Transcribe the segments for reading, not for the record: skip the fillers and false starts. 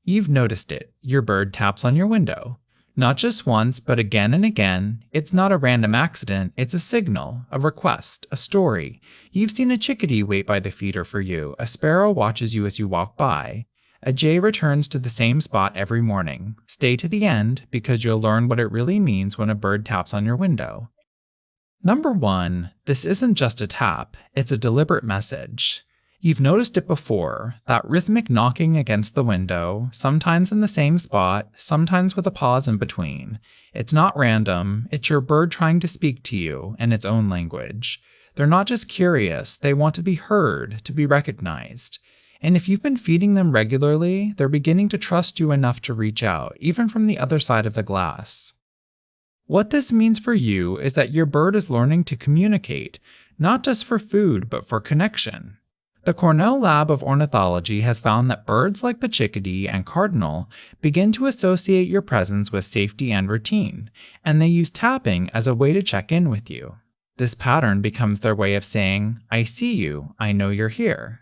You've noticed it. Your bird taps on your window. Not just once, but again and again. It's not a random accident, it's a signal, a request, a story. You've seen a chickadee wait by the feeder for you, a sparrow watches you as you walk by. A jay returns to the same spot every morning. Stay to the end, because you'll learn what it really means when a bird taps on your window. Number 1, this isn't just a tap, it's a deliberate message. You've noticed it before, that rhythmic knocking against the window, sometimes in the same spot, sometimes with a pause in between. It's not random, it's your bird trying to speak to you in its own language. They're not just curious, they want to be heard, to be recognized. And if you've been feeding them regularly, they're beginning to trust you enough to reach out, even from the other side of the glass. What this means for you is that your bird is learning to communicate, not just for food, but for connection. The Cornell Lab of Ornithology has found that birds like the chickadee and cardinal begin to associate your presence with safety and routine, and they use tapping as a way to check in with you. This pattern becomes their way of saying, "I see you, I know you're here."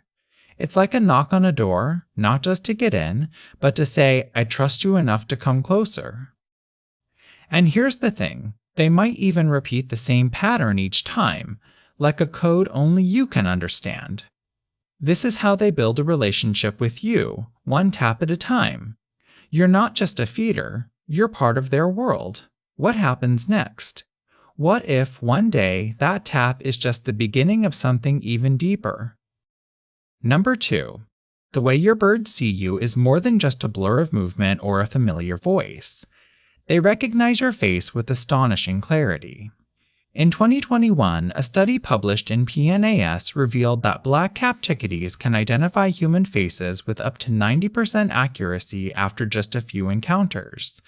It's like a knock on a door, not just to get in, but to say, "I trust you enough to come closer." And here's the thing, they might even repeat the same pattern each time, like a code only you can understand. This is how they build a relationship with you, one tap at a time. You're not just a feeder, you're part of their world. What happens next? What if one day that tap is just the beginning of something even deeper? Number 2, the way your birds see you is more than just a blur of movement or a familiar voice. They recognize your face with astonishing clarity. In 2021, a study published in PNAS revealed that black-capped chickadees can identify human faces with up to 90% accuracy after just a few encounters.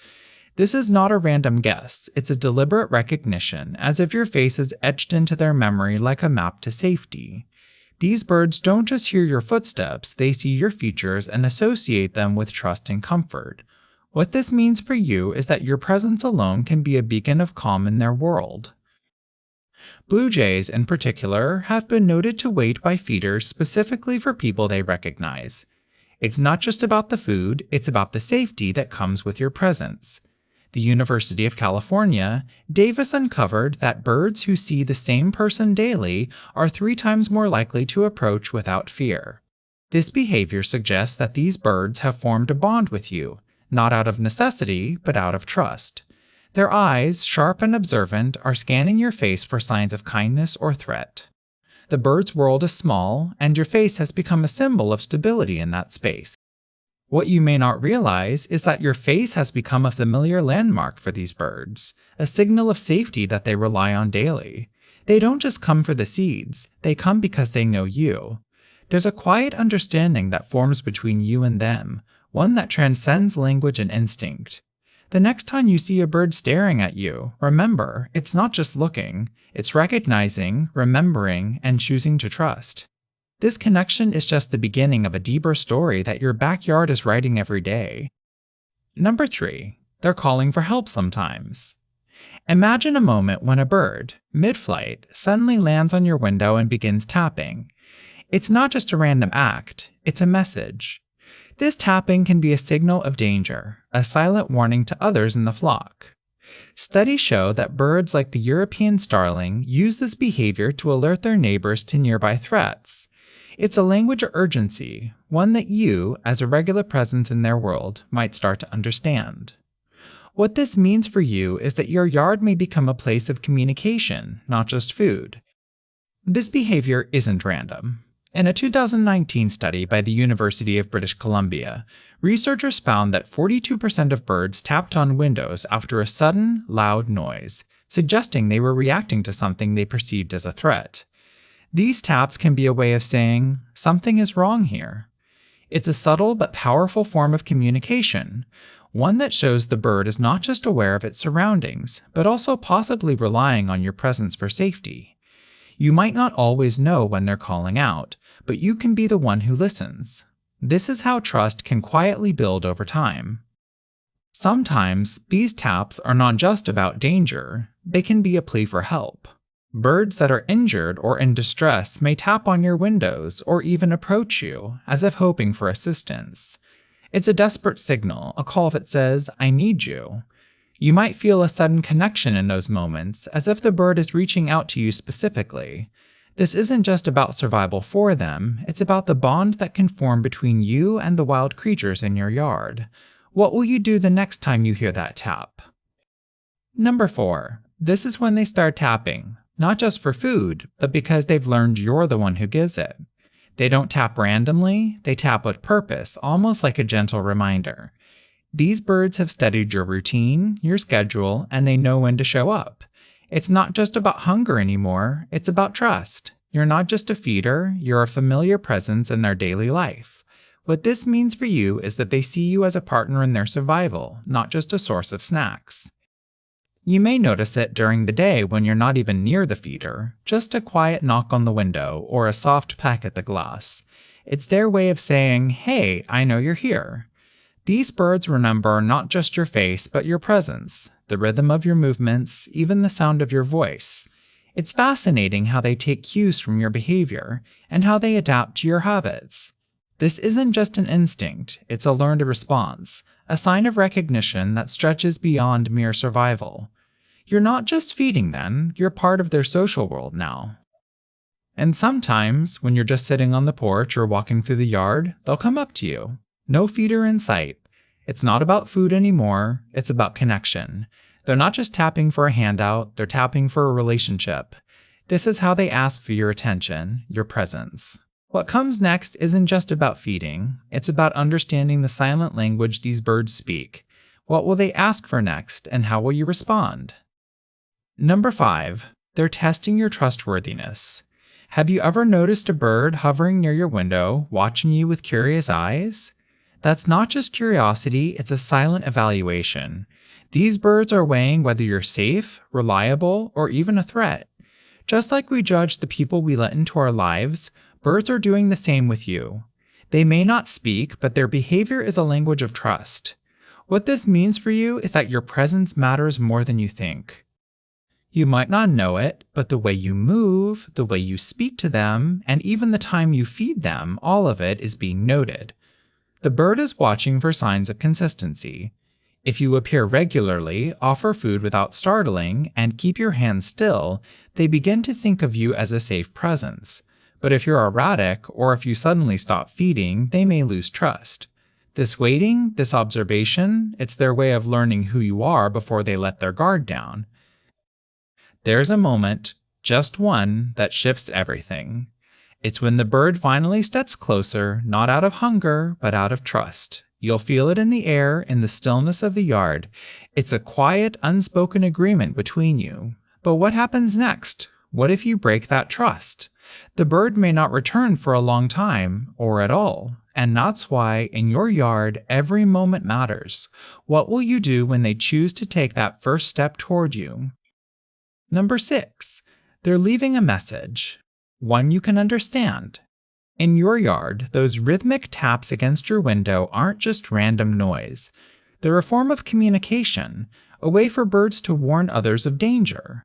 This is not a random guess, it's a deliberate recognition, as if your face is etched into their memory like a map to safety. These birds don't just hear your footsteps, they see your features and associate them with trust and comfort. What this means for you is that your presence alone can be a beacon of calm in their world. Blue jays, in particular, have been noted to wait by feeders specifically for people they recognize. It's not just about the food, it's about the safety that comes with your presence. The University of California, Davis uncovered that birds who see the same person daily are 3 times more likely to approach without fear. This behavior suggests that these birds have formed a bond with you, not out of necessity, but out of trust. Their eyes, sharp and observant, are scanning your face for signs of kindness or threat. The bird's world is small, and your face has become a symbol of stability in that space. What you may not realize is that your face has become a familiar landmark for these birds, a signal of safety that they rely on daily. They don't just come for the seeds, they come because they know you. There's a quiet understanding that forms between you and them, one that transcends language and instinct. The next time you see a bird staring at you, remember, it's not just looking, it's recognizing, remembering, and choosing to trust. This connection is just the beginning of a deeper story that your backyard is writing every day. Number 3, they're calling for help sometimes. Imagine a moment when a bird, mid-flight, suddenly lands on your window and begins tapping. It's not just a random act, it's a message. This tapping can be a signal of danger, a silent warning to others in the flock. Studies show that birds like the European starling use this behavior to alert their neighbors to nearby threats. It's a language of urgency, one that you, as a regular presence in their world, might start to understand. What this means for you is that your yard may become a place of communication, not just food. This behavior isn't random. In a 2019 study by the University of British Columbia, researchers found that 42% of birds tapped on windows after a sudden, loud noise, suggesting they were reacting to something they perceived as a threat. These taps can be a way of saying, "Something is wrong here." It's a subtle but powerful form of communication, one that shows the bird is not just aware of its surroundings, but also possibly relying on your presence for safety. You might not always know when they're calling out, but you can be the one who listens. This is how trust can quietly build over time. Sometimes, these taps are not just about danger, they can be a plea for help. Birds that are injured or in distress may tap on your windows or even approach you, as if hoping for assistance. It's a desperate signal, a call that says, I need you. You might feel a sudden connection in those moments, as if the bird is reaching out to you specifically. This isn't just about survival for them, it's about the bond that can form between you and the wild creatures in your yard. What will you do the next time you hear that tap? Number 4. This is when they start tapping, not just for food, but because they've learned you're the one who gives it. They don't tap randomly, they tap with purpose, almost like a gentle reminder. These birds have studied your routine, your schedule, and they know when to show up. It's not just about hunger anymore, it's about trust. You're not just a feeder, you're a familiar presence in their daily life. What this means for you is that they see you as a partner in their survival, not just a source of snacks. You may notice it during the day when you're not even near the feeder, just a quiet knock on the window or a soft peck at the glass. It's their way of saying, hey, I know you're here. These birds remember not just your face, but your presence, the rhythm of your movements, even the sound of your voice. It's fascinating how they take cues from your behavior and how they adapt to your habits. This isn't just an instinct, it's a learned response, a sign of recognition that stretches beyond mere survival. You're not just feeding them, you're part of their social world now. And sometimes, when you're just sitting on the porch or walking through the yard, they'll come up to you. No feeder in sight. It's not about food anymore, it's about connection. They're not just tapping for a handout, they're tapping for a relationship. This is how they ask for your attention, your presence. What comes next isn't just about feeding, it's about understanding the silent language these birds speak. What will they ask for next, and how will you respond? Number 5. They're testing your trustworthiness. Have you ever noticed a bird hovering near your window, watching you with curious eyes? That's not just curiosity, it's a silent evaluation. These birds are weighing whether you're safe, reliable, or even a threat. Just like we judge the people we let into our lives, birds are doing the same with you. They may not speak, but their behavior is a language of trust. What this means for you is that your presence matters more than you think. You might not know it, but the way you move, the way you speak to them, and even the time you feed them, all of it is being noted. The bird is watching for signs of consistency. If you appear regularly, offer food without startling, and keep your hands still, they begin to think of you as a safe presence. But if you're erratic, or if you suddenly stop feeding, they may lose trust. This waiting, this observation, it's their way of learning who you are before they let their guard down. There's a moment, just one, that shifts everything. It's when the bird finally steps closer, not out of hunger, but out of trust. You'll feel it in the air, in the stillness of the yard. It's a quiet, unspoken agreement between you. But what happens next? What if you break that trust? The bird may not return for a long time, or at all. And that's why, in your yard, every moment matters. What will you do when they choose to take that first step toward you? Number 6. They're leaving a message. One you can understand. In your yard, those rhythmic taps against your window aren't just random noise. They're a form of communication, a way for birds to warn others of danger.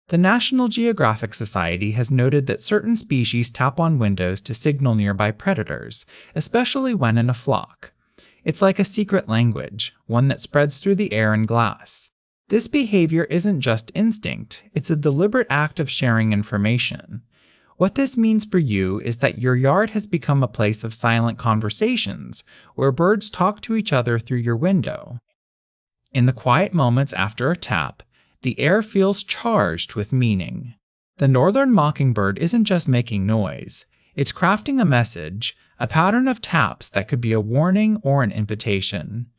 The National Geographic Society has noted that certain species tap on windows to signal nearby predators, especially when in a flock. It's like a secret language, one that spreads through the air and glass. This behavior isn't just instinct, it's a deliberate act of sharing information. What this means for you is that your yard has become a place of silent conversations, where birds talk to each other through your window. In the quiet moments after a tap, the air feels charged with meaning. The northern mockingbird isn't just making noise, it's crafting a message, a pattern of taps that could be a warning or an invitation.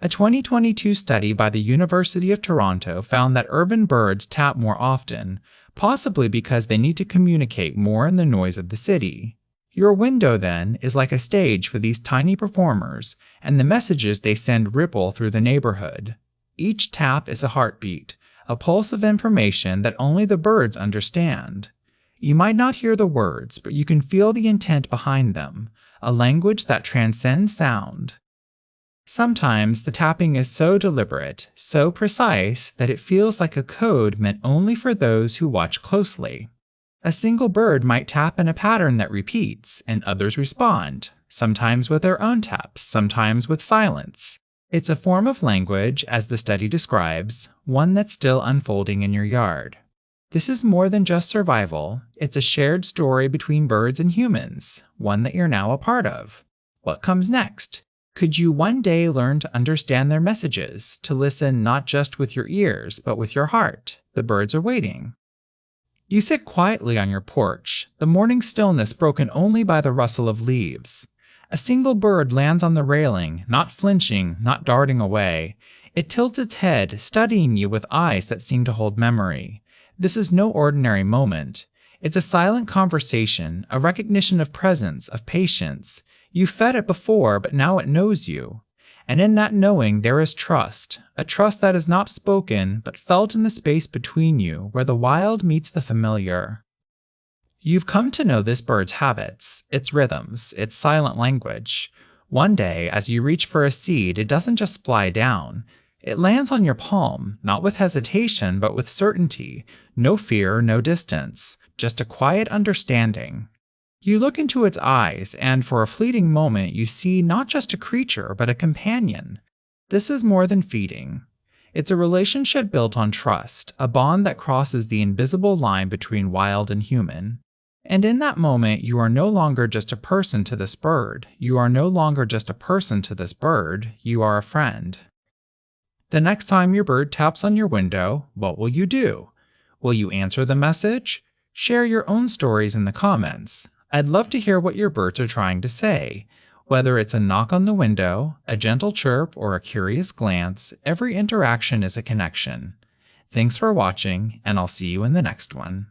A 2022 study by the University of Toronto found that urban birds tap more often, possibly because they need to communicate more in the noise of the city. Your window, then, is like a stage for these tiny performers, and the messages they send ripple through the neighborhood. Each tap is a heartbeat, a pulse of information that only the birds understand. You might not hear the words, but you can feel the intent behind them, a language that transcends sound. Sometimes the tapping is so deliberate, so precise, that it feels like a code meant only for those who watch closely. A single bird might tap in a pattern that repeats, and others respond. sometimes with their own taps, sometimes with silence. It's a form of language, as the study describes, one that's still unfolding in your yard. This is more than just survival, it's a shared story between birds and humans, one that you're now a part of. What comes next? Could you one day learn to understand their messages, to listen not just with your ears, but with your heart? The birds are waiting. You sit quietly on your porch, the morning stillness broken only by the rustle of leaves. A single bird lands on the railing, not flinching, not darting away. It tilts its head, studying you with eyes that seem to hold memory. This is no ordinary moment. It's a silent conversation, a recognition of presence, of patience. You fed it before, but now it knows you. And in that knowing there is trust, a trust that is not spoken, but felt in the space between you, where the wild meets the familiar. You've come to know this bird's habits, its rhythms, its silent language. One day, as you reach for a seed, it doesn't just fly down. It lands on your palm, not with hesitation, but with certainty. No fear, no distance, just a quiet understanding. You look into its eyes, and for a fleeting moment you see not just a creature, but a companion. This is more than feeding. It's a relationship built on trust, a bond that crosses the invisible line between wild and human. And in that moment, you are no longer just a person to this bird. You are no longer just a person to this bird. You are a friend. The next time your bird taps on your window, what will you do? Will you answer the message? Share your own stories in the comments. I'd love to hear what your birds are trying to say. Whether it's a knock on the window, a gentle chirp, or a curious glance, every interaction is a connection. Thanks for watching, and I'll see you in the next one.